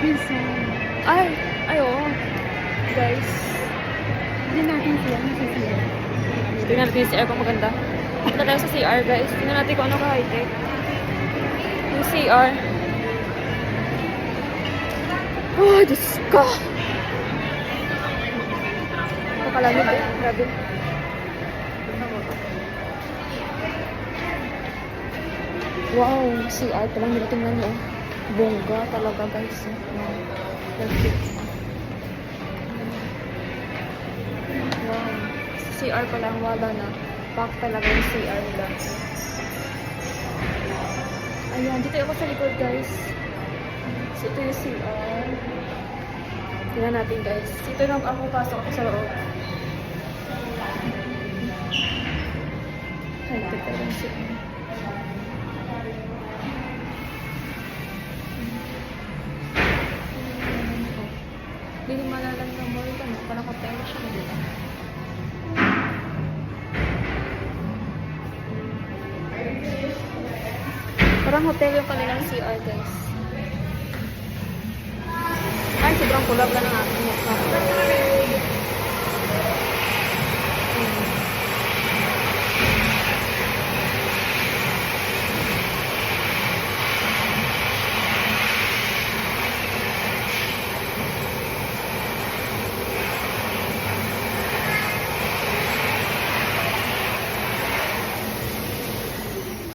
Ay, ay, oo. Guys, Hindi natin siya. Nasisiya. tingnan natin yung CR kung maganda. Punta tayo sa CR, guys. Tingnan natin kung ano ka-high-tech. Yung CR. Oh, Diyos ko. Pakalamig eh. Grabe. Wow, CR pa lang nila tingnan nyo. Bongga talaga, guys. Wow. Perfect. Wow. CR pa lang, wala na. Pack talaga yung CR nila. Ayan, dito ako sa likod, guys. So, ito yung CR. Tingnan natin, guys. Ito lang ako pasok ako sa loob. Ay, ito pa yung CR. Hindi malalang ng boy ka, no? Parang hotel siya na dito. Parang hotel yung kanilang CR, guys. Ay, sobrang kulab lang ng ating